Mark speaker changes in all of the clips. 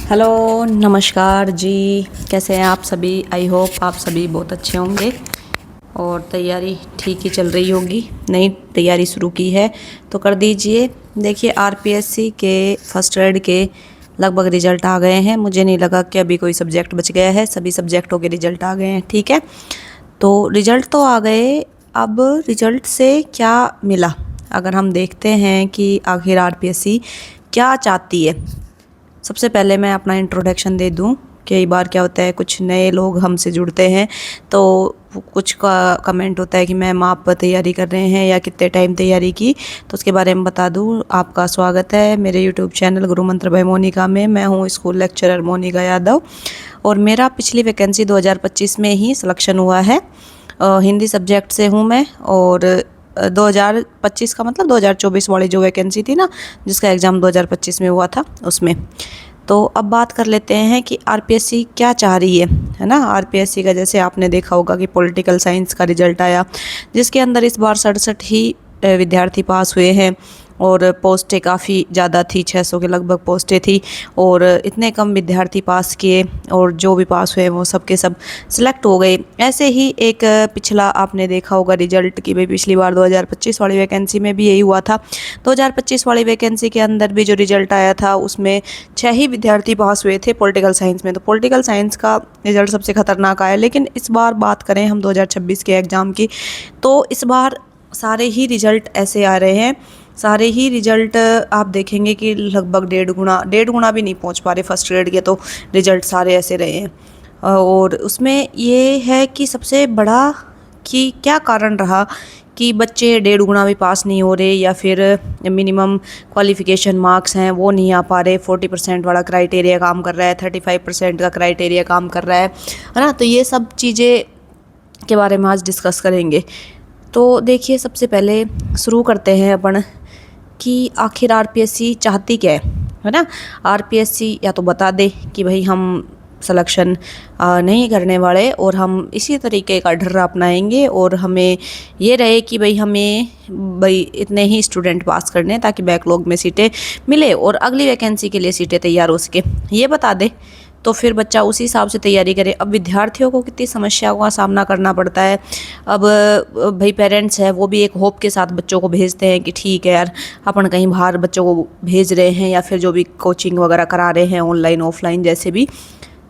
Speaker 1: Hello, नमस्कार जी। कैसे हैं आप सभी? आई होप आप सभी बहुत अच्छे होंगे और तैयारी ठीक ही चल रही होगी। नई तैयारी शुरू की है तो कर दीजिए। देखिए, आरपीएससी के फर्स्ट ग्रेड के लगभग रिजल्ट आ गए हैं। मुझे नहीं लगा कि अभी कोई सब्जेक्ट बच गया है, सभी सब्जेक्टों के रिजल्ट आ गए हैं। ठीक है, तो रिजल्ट तो आ गए। अब रिजल्ट से क्या मिला, अगर हम देखते हैं कि आखिर आरपीएससी क्या चाहती है। सबसे पहले मैं अपना इंट्रोडक्शन दे दूं। कई बार क्या होता है, कुछ नए लोग हमसे जुड़ते हैं तो कुछ का कमेंट होता है कि मैम आप तैयारी कर रहे हैं या कितने टाइम तैयारी की, तो उसके बारे में बता दूं। आपका स्वागत है मेरे यूट्यूब चैनल गुरु मंत्र बाय मोनिका में। मैं हूं स्कूल लेक्चरर मोनिका यादव और मेरा पिछली वैकेंसी 2025 में ही सिलेक्शन हुआ है। हिंदी सब्जेक्ट से हूं मैं और 2025 का मतलब 2024 वाली जो वैकेंसी थी ना, जिसका एग्ज़ाम 2025 में हुआ था, उसमें। तो अब बात कर लेते हैं कि आरपीएससी क्या चाह रही है ना। आरपीएससी का जैसे आपने देखा होगा कि पॉलिटिकल साइंस का रिजल्ट आया, जिसके अंदर इस बार 67 ही विद्यार्थी पास हुए हैं और पोस्टें काफ़ी ज़्यादा थी, 600 के लगभग पोस्टें थी और इतने कम विद्यार्थी पास किए और जो भी पास हुए वो सब के सब सिलेक्ट हो गए। ऐसे ही एक पिछला आपने देखा होगा रिजल्ट कि भाई पिछली बार 2025 वाली वैकेंसी में भी यही हुआ था। 2025 वाली वैकेंसी के अंदर भी जो रिजल्ट आया था उसमें 6 ही विद्यार्थी पास हुए थे पॉलिटिकल साइंस में। तो पॉलिटिकल साइंस का रिजल्ट सबसे खतरनाक आया। लेकिन इस बार बात करें हम 2026 के एग्ज़ाम की, तो इस बार सारे ही रिजल्ट ऐसे आ रहे हैं। सारे ही रिजल्ट आप देखेंगे कि लगभग डेढ़ गुना भी नहीं पहुंच पा रहे फर्स्ट ग्रेड के, तो रिजल्ट सारे ऐसे रहे हैं। और उसमें ये है कि सबसे बड़ा कि क्या कारण रहा कि बच्चे डेढ़ गुना भी पास नहीं हो रहे, या फिर मिनिमम क्वालिफिकेशन मार्क्स हैं वो नहीं आ पा रहे। 40% वाला क्राइटेरिया काम कर रहा है, 35% का क्राइटेरिया काम कर रहा है ना। तो ये सब चीज़ें के बारे में आज डिस्कस करेंगे। तो देखिए, सबसे पहले शुरू करते हैं अपन कि आखिर आरपीएससी चाहती क्या है ना। आरपीएससी या तो बता दे कि भाई हम सिलेक्शन नहीं करने वाले और हम इसी तरीके का ढर्रा अपनाएंगे और हमें ये रहे कि भाई इतने ही स्टूडेंट पास करने ताकि बैकलॉग में सीटें मिले और अगली वैकेंसी के लिए सीटें तैयार हो सके, ये बता दे। तो फिर बच्चा उसी हिसाब से तैयारी करे। अब विद्यार्थियों को कितनी समस्याओं का सामना करना पड़ता है। अब भाई पेरेंट्स है वो भी एक होप के साथ बच्चों को भेजते हैं कि ठीक है यार, अपन कहीं बाहर बच्चों को भेज रहे हैं या फिर जो भी कोचिंग वगैरह करा रहे हैं ऑनलाइन ऑफलाइन जैसे भी,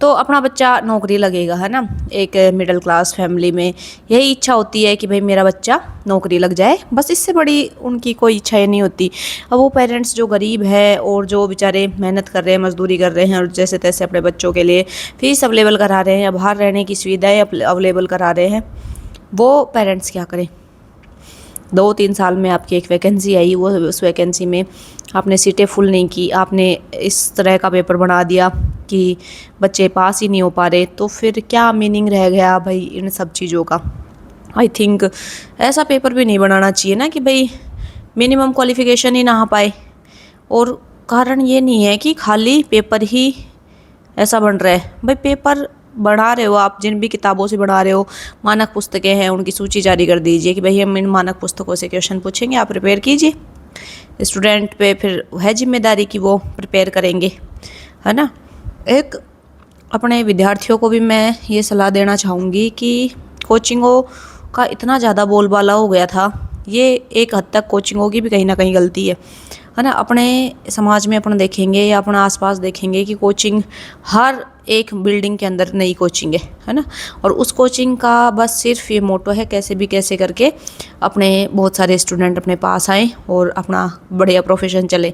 Speaker 1: तो अपना बच्चा नौकरी लगेगा, है ना। एक मिडिल क्लास फैमिली में यही इच्छा होती है कि भाई मेरा बच्चा नौकरी लग जाए, बस इससे बड़ी उनकी कोई इच्छा नहीं होती। अब वो पेरेंट्स जो गरीब है और जो बेचारे मेहनत कर रहे हैं, मजदूरी कर रहे हैं और जैसे तैसे अपने बच्चों के लिए फीस अवेलेबल करा रहे हैं या बाहर रहने की सुविधाएं अवेलेबल करा रहे हैं, वो पेरेंट्स क्या करें। 2-3 साल में आपकी एक वैकेंसी आई, वो उस वैकेंसी में आपने सीटें फुल नहीं की, आपने इस तरह का पेपर बना दिया कि बच्चे पास ही नहीं हो पा रहे, तो फिर क्या मीनिंग रह गया भाई इन सब चीज़ों का। आई थिंक ऐसा पेपर भी नहीं बनाना चाहिए ना कि भाई मिनिमम क्वालिफिकेशन ही ना आ पाए। और कारण ये नहीं है कि खाली पेपर ही ऐसा बन रहा है। भाई पेपर बढ़ा रहे हो आप, जिन भी किताबों से बढ़ा रहे हो, मानक पुस्तकें हैं उनकी सूची जारी कर दीजिए कि भाई हम इन मानक पुस्तकों से क्वेश्चन पूछेंगे, आप प्रिपेयर कीजिए। स्टूडेंट पे फिर है जिम्मेदारी कि वो प्रिपेयर करेंगे, है ना। एक अपने विद्यार्थियों को भी मैं ये सलाह देना चाहूँगी कि कोचिंगों का इतना ज़्यादा बोलबाला हो गया था, ये एक हद तक कोचिंगों की भी कहीं ना कहीं गलती है ना। अपने समाज में अपन देखेंगे या अपना आसपास देखेंगे कि कोचिंग हर एक बिल्डिंग के अंदर नई कोचिंग है ना। और उस कोचिंग का बस सिर्फ ये मोटो है कैसे भी कैसे करके अपने बहुत सारे स्टूडेंट अपने पास आए और अपना बढ़िया प्रोफेशन चले।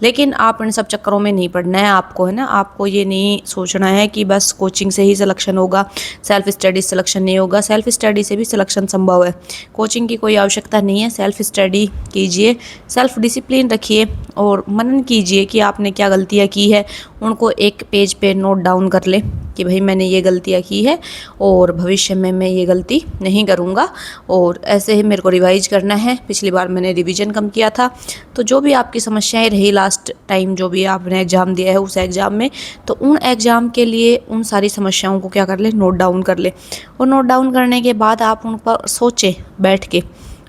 Speaker 1: लेकिन आप इन सब चक्करों में नहीं पड़ना है आपको, है ना। आपको ये नहीं सोचना है कि बस कोचिंग से ही सिलेक्शन होगा, सेल्फ स्टडी सिलेक्शन नहीं होगा। सेल्फ स्टडी से भी सिलेक्शन संभव है, कोचिंग की कोई आवश्यकता नहीं है। सेल्फ स्टडी कीजिए, सेल्फ डिसिप्लिन रखिए और मनन कीजिए कि आपने क्या गलतियाँ की है, उनको एक पेज पे नोट डाउन कर ले कि भाई मैंने ये गलतियाँ की है और भविष्य में मैं ये गलती नहीं करूँगा और ऐसे ही मेरे को रिवाइज करना है। पिछली बार मैंने रिवीजन कम किया था, तो जो भी आपकी समस्याएं रही लास्ट टाइम जो भी आपने एग्ज़ाम दिया है उस एग्ज़ाम में, तो उन एग्ज़ाम के लिए उन सारी समस्याओं को क्या कर ले, नोट डाउन कर ले। और नोट डाउन करने के बाद आप उन पर सोचें बैठ के,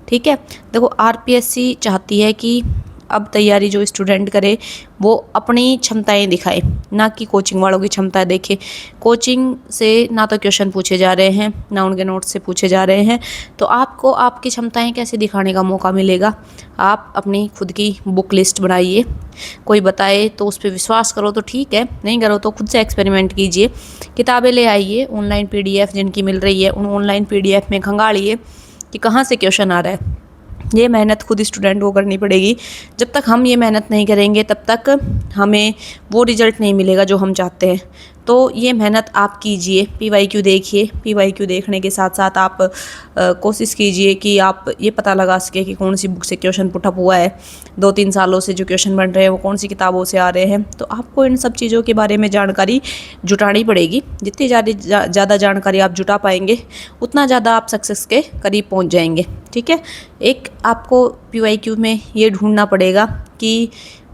Speaker 1: ठीक है। देखो, आरपीएससी चाहती है कि अब तैयारी जो स्टूडेंट करे वो अपनी क्षमताएं दिखाए, ना कि कोचिंग वालों की क्षमता देखे। कोचिंग से ना तो क्वेश्चन पूछे जा रहे हैं, ना उनके नोट्स से पूछे जा रहे हैं, तो आपको आपकी क्षमताएं कैसे दिखाने का मौका मिलेगा। आप अपनी खुद की बुक लिस्ट बनाइए, कोई बताए तो उस पर विश्वास करो तो ठीक है, नहीं करो तो खुद से एक्सपेरिमेंट कीजिए। किताबें ले आइए, ऑनलाइन PDF जिनकी मिल रही है उन ऑनलाइन PDF में खंगालिए कि कहाँ से क्वेश्चन आ रहा है। ये मेहनत खुद स्टूडेंट को करनी पड़ेगी। जब तक हम ये मेहनत नहीं करेंगे तब तक हमें वो रिजल्ट नहीं मिलेगा जो हम चाहते हैं। तो ये मेहनत आप कीजिए, PYQ देखिए। PYQ देखने के साथ साथ आप कोशिश कीजिए कि आप ये पता लगा सके कि कौन सी बुक से क्वेश्चन पुट अप हुआ है, 2-3 सालों से जो क्वेश्चन बन रहे हैं वो कौन सी किताबों से आ रहे हैं। तो आपको इन सब चीज़ों के बारे में जानकारी जुटानी पड़ेगी। जितनी ज़्यादा जानकारी आप जुटा पाएंगे उतना ज़्यादा आप सक्सेस के करीब पहुँच जाएंगे। ठीक है, एक आपको PYQ में ये ढूंढना पड़ेगा कि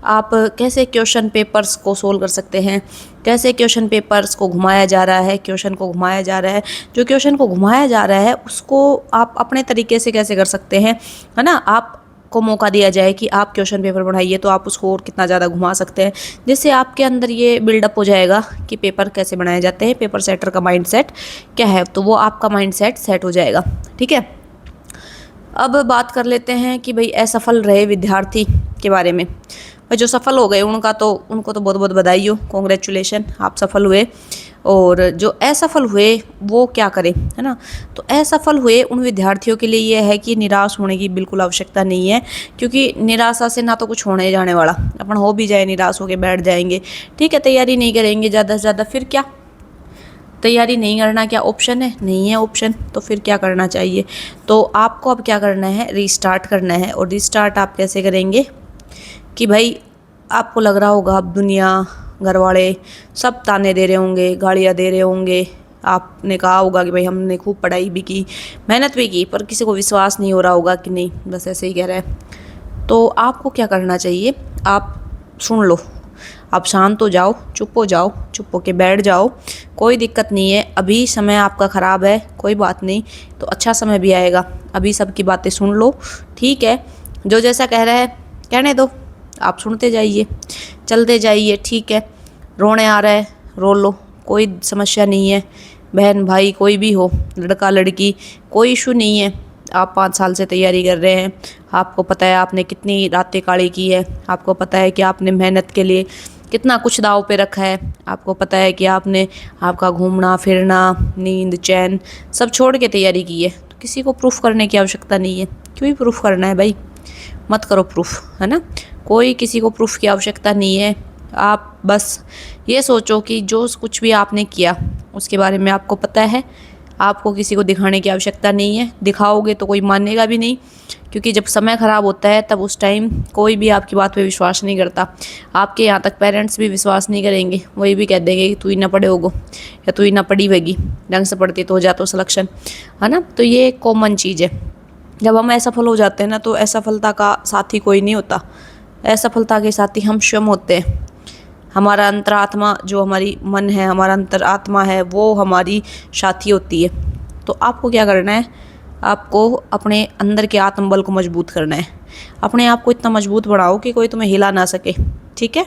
Speaker 1: आप कैसे क्वेश्चन पेपर्स को सोल्व कर सकते हैं, कैसे क्वेश्चन पेपर्स को घुमाया जा रहा है, क्वेश्चन को घुमाया जा रहा है, जो क्वेश्चन को घुमाया जा रहा है उसको आप अपने तरीके से कैसे कर सकते हैं, है ना। आपको मौका दिया जाए कि आप क्वेश्चन पेपर बढ़ाइए तो आप उसको और कितना ज़्यादा घुमा सकते हैं, जिससे आपके अंदर ये बिल्डअप हो जाएगा कि पेपर कैसे बनाए जाते हैं, पेपर सेटर का माइंडसेट क्या है, तो वो आपका माइंडसेट सेट हो जाएगा। ठीक है, अब बात कर लेते हैं कि भाई असफल रहे विद्यार्थी के बारे में। भाई जो सफल हो गए उनको तो बहुत बहुत बधाई हो, कॉन्ग्रेचुलेशन, आप सफल हुए। और जो असफल हुए वो क्या करें, है ना। तो असफल हुए उन विद्यार्थियों के लिए ये है कि निराश होने की बिल्कुल आवश्यकता नहीं है, क्योंकि निराशा से ना तो कुछ होने जाने वाला, अपन हो भी जाए निराश होकर बैठ जाएंगे, ठीक है, तैयारी नहीं करेंगे ज़्यादा से ज़्यादा, फिर क्या, तैयारी नहीं करना क्या ऑप्शन है, नहीं है ऑप्शन, तो फिर क्या करना चाहिए। तो आपको अब क्या करना है, रीस्टार्ट करना है। और रीस्टार्ट आप कैसे करेंगे कि भाई आपको लग रहा होगा अब दुनिया, घर वाले सब ताने दे रहे होंगे, गालियाँ दे रहे होंगे, आपने कहा होगा कि भाई हमने खूब पढ़ाई भी की, मेहनत भी की, पर किसी को विश्वास नहीं हो रहा होगा कि नहीं बस ऐसे ही कह रहा है। तो आपको क्या करना चाहिए, आप सुन लो, आप शांत हो जाओ, चुप हो जाओ, चुप होके बैठ जाओ, कोई दिक्कत नहीं है। अभी समय आपका ख़राब है, कोई बात नहीं, तो अच्छा समय भी आएगा। अभी सबकी बातें सुन लो, ठीक है, जो जैसा कह रहा है कहने दो, आप सुनते जाइए, चलते जाइए, ठीक है। रोने आ रहा है रो लो, कोई समस्या नहीं है। बहन भाई कोई भी हो, लड़का लड़की, कोई इशू नहीं है। आप 5 साल से तैयारी कर रहे हैं, आपको पता है आपने कितनी रातें काढ़ी की है, आपको पता है कि आपने मेहनत के लिए कितना कुछ दाव पे रखा है, आपको पता है कि आपने आपका घूमना फिरना, नींद चैन सब छोड़ के तैयारी की है। तो किसी को प्रूफ करने की आवश्यकता नहीं है। क्यों ही प्रूफ करना है भाई, मत करो प्रूफ, है ना। कोई किसी को प्रूफ की आवश्यकता नहीं है। आप बस ये सोचो कि जो कुछ भी आपने किया उसके बारे में आपको पता है, आपको किसी को दिखाने की आवश्यकता नहीं है। दिखाओगे तो कोई मानेगा भी नहीं, क्योंकि जब समय ख़राब होता है तब उस टाइम कोई भी आपकी बात पे विश्वास नहीं करता। आपके यहाँ तक पेरेंट्स भी विश्वास नहीं करेंगे, वही भी कह देंगे कि तू ही ना पढ़े होगो, या तू ही ना पढ़ी होगी, ढंग से पढ़ती तो हो जाता सिलेक्शन, है ना। तो ये एक कॉमन चीज़ है। जब हम असफल हो जाते हैं ना, तो असफलता का साथी कोई नहीं होता, असफलता के साथी हम स्वयं होते हैं। हमारा अंतरात्मा, जो हमारी मन है, हमारा अंतरात्मा है, वो हमारी साथी होती है। तो आपको क्या करना है, आपको अपने अंदर के आत्मबल को मजबूत करना है। अपने आप को इतना मजबूत बनाओ कि कोई तुम्हें हिला ना सके, ठीक है।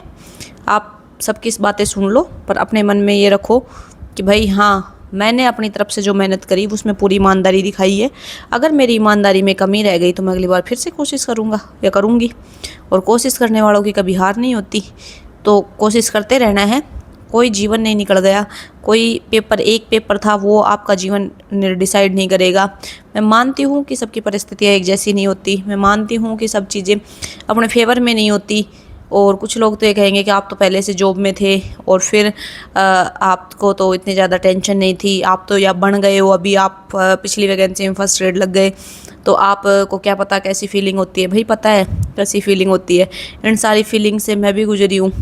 Speaker 1: आप सबकी बातें सुन लो, पर अपने मन में ये रखो कि भाई हाँ, मैंने अपनी तरफ से जो मेहनत करी उसमें पूरी ईमानदारी दिखाई है। अगर मेरी ईमानदारी में कमी रह गई तो मैं अगली बार फिर से कोशिश करूँगा या करूँगी। और कोशिश करने वालों की कभी हार नहीं होती, तो कोशिश करते रहना है। कोई जीवन नहीं निकल गया, कोई पेपर, एक पेपर था वो आपका जीवन डिसाइड नहीं करेगा। मैं मानती हूँ कि सबकी परिस्थितियाँ एक जैसी नहीं होती, मैं मानती हूँ कि सब चीज़ें अपने फेवर में नहीं होती। और कुछ लोग तो ये कहेंगे कि आप तो पहले से जॉब में थे और फिर आपको तो इतनी ज़्यादा टेंशन नहीं थी, आप तो या बन गए हो, अभी आप पिछली वैकेंसी में फर्स्ट ग्रेड लग गए, तो आपको क्या पता कैसी फीलिंग होती है। भाई पता है कैसी फीलिंग होती है, इन सारी फीलिंग से मैं भी गुजरी हूँ।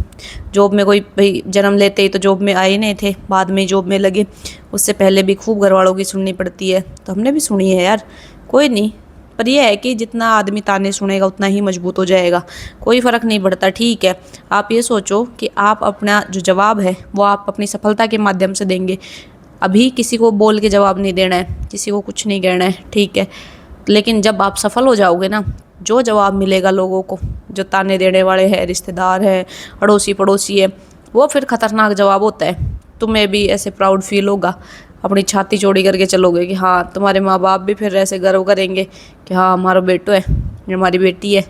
Speaker 1: जॉब में कोई भाई जन्म लेते ही तो जॉब में आए नहीं थे, बाद में जॉब में लगे, उससे पहले भी खूब घर वालों की सुननी पड़ती है, तो हमने भी सुनी है यार, कोई नहीं। पर यह है कि जितना आदमी ताने सुनेगा उतना ही मजबूत हो जाएगा, कोई फ़र्क नहीं पड़ता, ठीक है। आप ये सोचो कि आप अपना जो जवाब है वो आप अपनी सफलता के माध्यम से देंगे। अभी किसी को बोल के जवाब नहीं देना है, किसी को कुछ नहीं कहना है, ठीक है। लेकिन जब आप सफल हो जाओगे ना, जो जवाब मिलेगा लोगों को, जो ताने देने वाले हैं, रिश्तेदार हैं, अड़ोसी पड़ोसी है, वो फिर खतरनाक जवाब होता है। तुम्हें भी ऐसे प्राउड फील होगा, अपनी छाती चौड़ी करके चलोगे कि हाँ, तुम्हारे माँ बाप भी फिर ऐसे गर्व करेंगे कि हाँ हमारा बेटो है, हमारी बेटी है,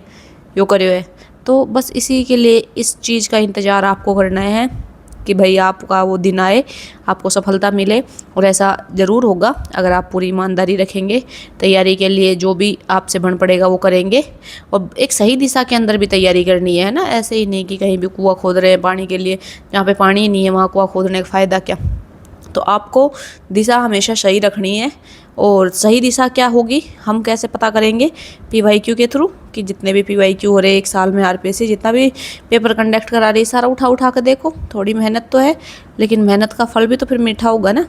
Speaker 1: यो करो है। तो बस इसी के लिए इस चीज़ का इंतज़ार आपको करना है कि भाई आपका वो दिन आए, आपको सफलता मिले। और ऐसा ज़रूर होगा अगर आप पूरी ईमानदारी रखेंगे, तैयारी के लिए जो भी आपसे बन पड़ेगा वो करेंगे। और एक सही दिशा के अंदर भी तैयारी करनी है ना, ऐसे ही नहीं कि कहीं भी कुआं खोद रहे हैं पानी के लिए, जहाँ पे पानी ही नहीं है वहाँ कुआं खोदने का फ़ायदा क्या। तो आपको दिशा हमेशा सही रखनी है। और सही दिशा क्या होगी, हम कैसे पता करेंगे, PYQ के थ्रू, कि जितने भी PYQ हो रहे एक साल में RPSC जितना भी पेपर कंडक्ट करा रही, सारा उठा के देखो। थोड़ी मेहनत तो है, लेकिन मेहनत का फल भी तो फिर मीठा होगा ना।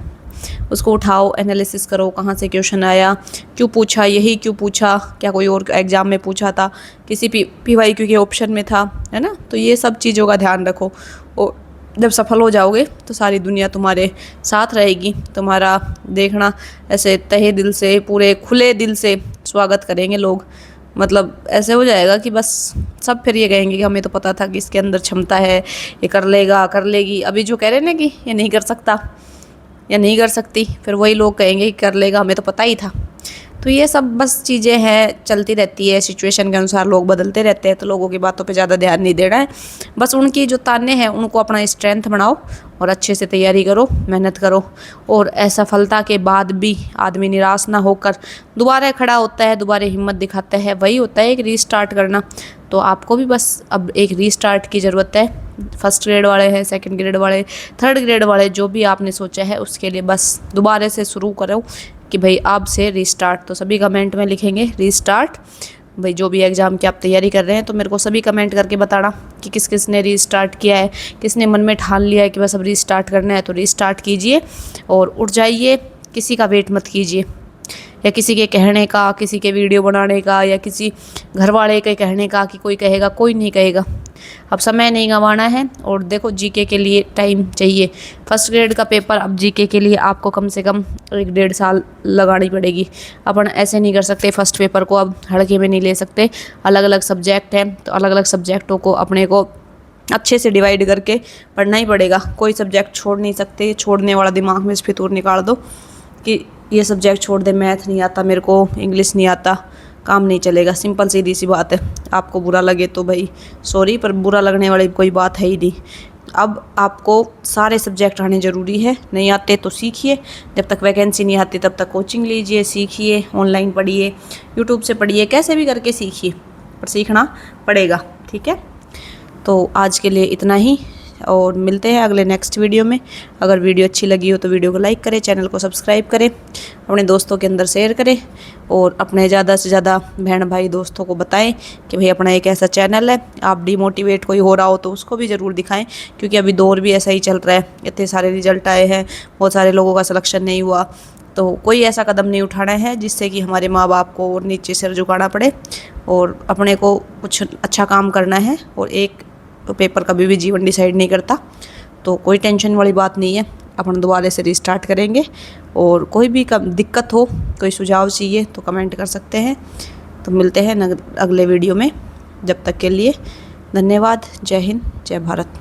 Speaker 1: उसको उठाओ, एनालिसिस करो, कहाँ से क्वेश्चन आया, क्यों पूछा, यही क्यों पूछा, क्या कोई और एग्जाम में पूछा था, किसी PYQ के ऑप्शन में था, है ना। तो ये सब चीज़ों का ध्यान रखो। और जब सफल हो जाओगे तो सारी दुनिया तुम्हारे साथ रहेगी, तुम्हारा देखना ऐसे तहे दिल से, पूरे खुले दिल से स्वागत करेंगे लोग। मतलब ऐसे हो जाएगा कि बस सब फिर ये कहेंगे कि हमें तो पता था कि इसके अंदर क्षमता है, ये कर लेगा, कर लेगी। अभी जो कह रहे हैं ना कि ये नहीं कर सकता या नहीं कर सकती, फिर वही लोग कहेंगे कि कर लेगा, हमें तो पता ही था। तो ये सब बस चीज़ें हैं, चलती रहती है, सिचुएशन के अनुसार लोग बदलते रहते हैं। तो लोगों की बातों पे ज़्यादा ध्यान नहीं देना है, बस उनकी जो ताने हैं उनको अपना स्ट्रेंथ बनाओ और अच्छे से तैयारी करो, मेहनत करो। और असफलता के बाद भी आदमी निराश ना होकर दोबारा खड़ा होता है, दोबारा हिम्मत दिखाता है, वही होता है एक रीस्टार्ट करना। तो आपको भी बस अब एक रीस्टार्ट की ज़रूरत है। फर्स्ट ग्रेड वाले हैं, सेकंड ग्रेड वाले, थर्ड ग्रेड वाले, जो भी आपने सोचा है उसके लिए बस दोबारा से शुरू करो कि भाई अब से रीस्टार्ट। तो सभी कमेंट में लिखेंगे रीस्टार्ट। भाई जो भी एग्ज़ाम की आप तैयारी कर रहे हैं तो मेरे को सभी कमेंट करके बताना कि किस किस ने रीस्टार्ट किया है, किसने मन में ठान लिया है कि बस अब रीस्टार्ट करना है। तो रीस्टार्ट कीजिए और उठ जाइए, किसी का वेट मत कीजिए, या किसी के कहने का, किसी के वीडियो बनाने का, या किसी घर वाले के कहने का कि कोई कहेगा, कोई नहीं कहेगा। अब समय नहीं गंवाना है। और देखो जीके के लिए टाइम चाहिए, फर्स्ट ग्रेड का पेपर, अब जीके के लिए आपको कम से कम 1-1.5 साल लगानी पड़ेगी। अपन ऐसे नहीं कर सकते, फर्स्ट पेपर को अब हल्के में नहीं ले सकते। अलग अलग सब्जेक्ट हैं तो अलग अलग सब्जेक्टों को अपने को अच्छे से डिवाइड करके पढ़ना ही पड़ेगा। कोई सब्जेक्ट छोड़ नहीं सकते, छोड़ने वाला दिमाग में फितूर निकाल दो कि ये सब्जेक्ट छोड़ दे, मैथ नहीं आता मेरे को, इंग्लिश नहीं आता, काम नहीं चलेगा। सिंपल सीधी सी बात है। आपको बुरा लगे तो भाई सॉरी, पर बुरा लगने वाली कोई बात है ही नहीं। अब आपको सारे सब्जेक्ट आने ज़रूरी है, नहीं आते तो सीखिए, जब तक वैकेंसी नहीं आती तब तक कोचिंग लीजिए, सीखिए, ऑनलाइन पढ़िए, यूट्यूब से पढ़िए, कैसे भी करके सीखिए, पर सीखना पड़ेगा। ठीक है, तो आज के लिए इतना ही, और मिलते हैं अगले नेक्स्ट वीडियो में। अगर वीडियो अच्छी लगी हो तो वीडियो को लाइक करें, चैनल को सब्सक्राइब करें, अपने दोस्तों के अंदर शेयर करें, और अपने ज़्यादा से ज़्यादा बहन भाई दोस्तों को बताएं कि भाई अपना एक ऐसा चैनल है। आप डिमोटिवेट कोई हो रहा हो तो उसको भी ज़रूर दिखाएं, क्योंकि अभी दौर भी ऐसा ही चल रहा है। इतने सारे रिजल्ट आए हैं, बहुत सारे लोगों का सिलेक्शन नहीं हुआ, तो कोई ऐसा कदम नहीं उठाना है जिससे कि हमारे माँ बाप को और नीचे सिर झुकाना पड़े। और अपने को कुछ अच्छा काम करना है, और एक पेपर कभी भी जीवन डिसाइड नहीं करता। तो कोई टेंशन वाली बात नहीं है, अपन दोबारा से रिस्टार्ट करेंगे। और कोई भी दिक्कत हो, कोई सुझाव चाहिए तो कमेंट कर सकते हैं। तो मिलते हैं अगले वीडियो में, जब तक के लिए धन्यवाद। जय हिंद, जय भारत।